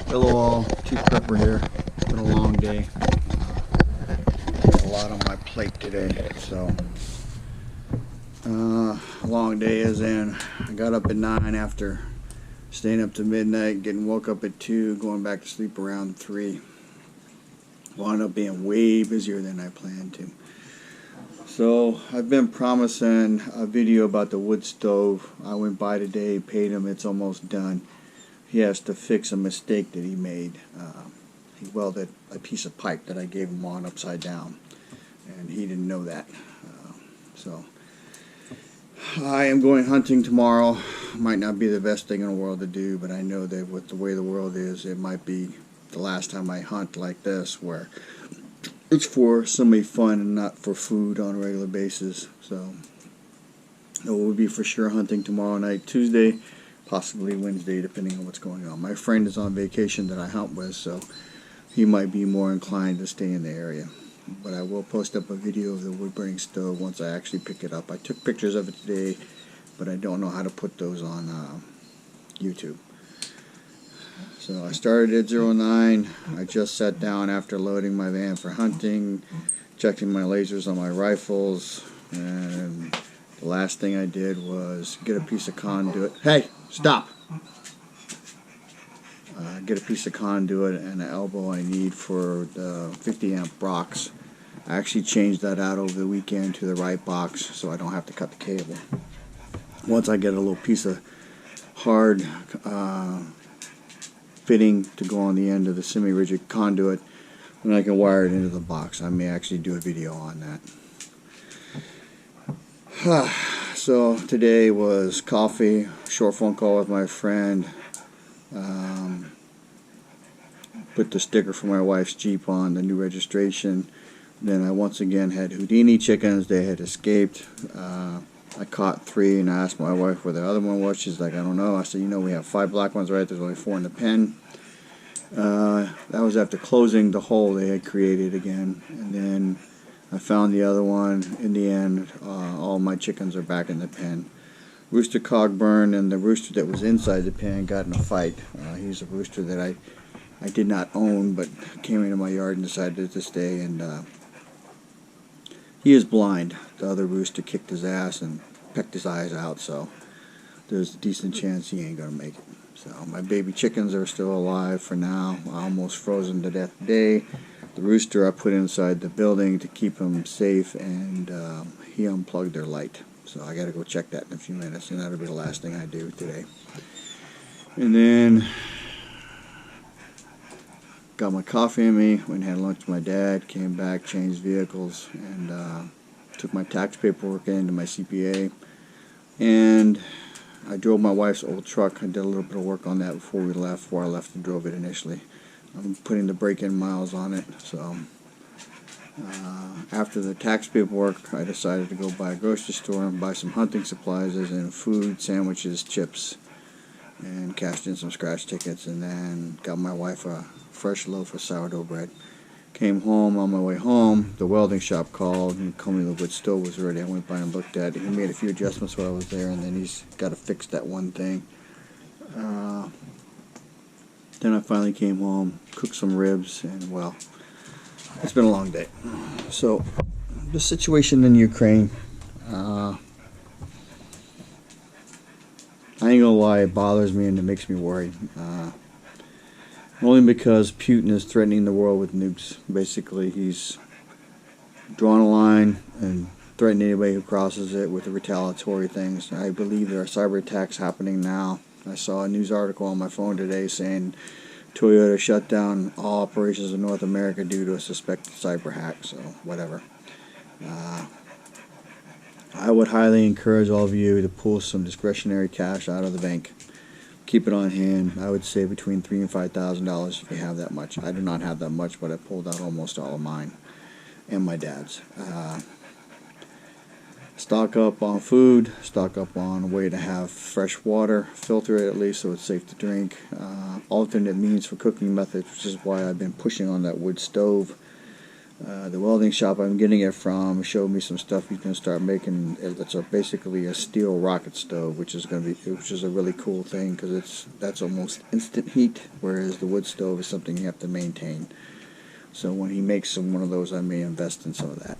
Hello all, Chief Prepper here. It's been a long day. A lot on my plate today, so long day as in I got up at 9 after staying up to midnight, getting woke up at 2, going back to sleep around 3. Wound up being way busier than I planned to. So I've been promising a video about the wood stove. I went by today, paid him, it's almost done. He has to fix a mistake that he made. He welded a piece of pipe that I gave him on upside down, and he didn't know that. So I am going hunting tomorrow. Might not be the best thing in the world to do, but I know that with the way the world is, it might be the last time I hunt like this, where it's for somebody fun and not for food on a regular basis. So it will be for sure hunting tomorrow night, Tuesday, possibly Wednesday, depending on what's going on. My friend is on vacation that I hunt with, so he might be more inclined to stay in the area. But I will post up a video of the wood burning stove once I actually pick it up. I took pictures of it today, but I don't know how to put those on YouTube. So I started at 09. I just sat down after loading my van for hunting, checking my lasers on my rifles, and the last thing I did was get a piece of conduit. Hey, stop! Get a piece of conduit and an elbow I need for the 50 amp box. I actually changed that out over the weekend to the right box so I don't have to cut the cable. Once I get a little piece of hard fitting to go on the end of the semi-rigid conduit, and I can wire it into the box. I may actually do a video on that. So today was coffee, short phone call with my friend, put the sticker for my wife's Jeep on, the new registration. Then I once again had Houdini chickens. They had escaped. I caught 3 and I asked my wife where the other one was. She's like, I don't know. I said, you know, we have 5 black ones, right? There's only 4 in the pen. That was after closing the hole they had created again. And then I found the other one. In the end, all my chickens are back in the pen. Rooster Cogburn and the rooster that was inside the pen got in a fight. He's a rooster that I did not own, but came into my yard and decided to stay, and he is blind. The other rooster kicked his ass and pecked his eyes out, so there's a decent chance he ain't gonna make it. So my baby chickens are still alive for now. Almost frozen to death today. The rooster I put inside the building to keep him safe, and he unplugged their light. So I gotta go check that in a few minutes, and that'll be the last thing I do today. And then got my coffee in me, went and had lunch with my dad, came back, changed vehicles, and took my tax paperwork into my CPA. And I drove my wife's old truck. I did a little bit of work on that before I left and drove it initially. I'm putting the break-in miles on it. So after the tax paperwork, I decided to go by a grocery store and buy some hunting supplies, as in food, sandwiches, chips, and cashed in some scratch tickets, and then got my wife a fresh loaf of sourdough bread. Came home. On my way home, the welding shop called and told me the wood stove was ready. I went by and looked at it. He made a few adjustments while I was there, and then he's got to fix that one thing. Then I finally came home, cooked some ribs, and well, it's been a long day. So the situation in Ukraine, I ain't gonna lie, it bothers me and it makes me worried. Only because Putin is threatening the world with nukes. Basically, he's drawn a line and threatened anybody who crosses it with the retaliatory things. I believe there are cyber attacks happening now. I saw a news article on my phone today saying Toyota shut down all operations in North America due to a suspected cyber hack, so whatever. I would highly encourage all of you to pull some discretionary cash out of the bank. Keep it on hand. I would say between $3,000 and $5,000 if you have that much. I do not have that much, but I pulled out almost all of mine and my dad's. Stock up on food, stock up on a way to have fresh water, filter it at least so it's safe to drink, alternate means for cooking methods, which is why I've been pushing on that wood stove. The welding shop I'm getting it from showed me some stuff he's going to start making. It's basically a steel rocket stove, which is a really cool thing because that's almost instant heat, whereas the wood stove is something you have to maintain. So when he makes one of those, I may invest in some of that.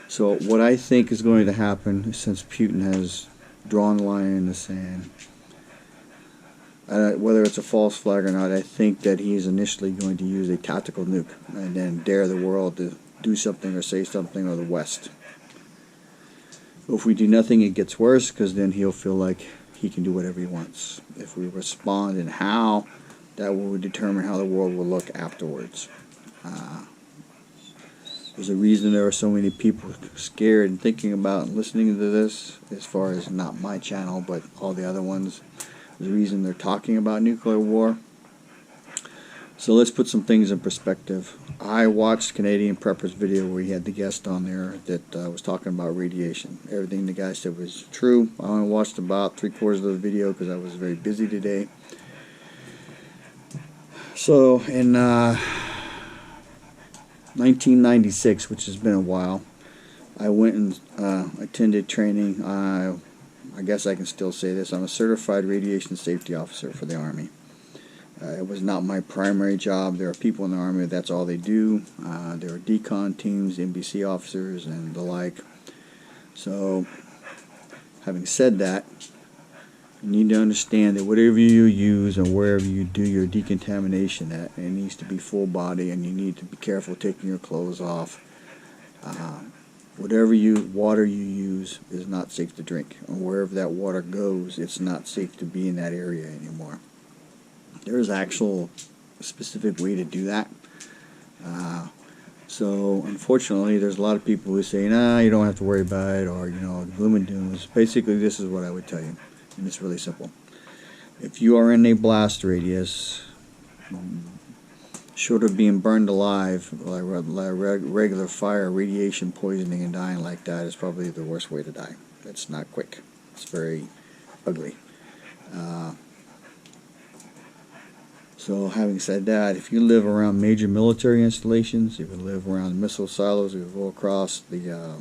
So what I think is going to happen, since Putin has drawn the line in the sand, whether it's a false flag or not, I think that he's initially going to use a tactical nuke and then dare the world to do something or say something, or the West. If we do nothing, it gets worse, because then he'll feel like he can do whatever he wants. If we respond and how, that will determine how the world will look afterwards. There's a reason there are so many people scared and thinking about and listening to this, as far as not my channel, but all the other ones. There's a reason they're talking about nuclear war. So let's put some things in perspective. I watched Canadian Prepper's video where he had the guest on there that was talking about radiation. Everything the guy said was true. I only watched about 3/4 of the video because I was very busy today. So in 1996, which has been a while, I went and attended training. I guess I can still say this. I'm a certified radiation safety officer for the Army. It was not my primary job. There are people in the Army that's all they do. There are decon teams, NBC officers, and the like. So, having said that, you need to understand that whatever you use and wherever you do your decontamination at, it needs to be full body, and you need to be careful taking your clothes off. Whatever water you use is not safe to drink, and wherever that water goes, it's not safe to be in that area anymore. There's actual specific way to do that. So unfortunately, there's a lot of people who say, nah, you don't have to worry about it, or gloom and doom. Basically, this is what I would tell you, and it's really simple. If you are in a blast radius, short of being burned alive, like regular fire, radiation poisoning and dying like that is probably the worst way to die. It's not quick. It's very ugly. So having said that, if you live around major military installations, if you live around missile silos, if you go across the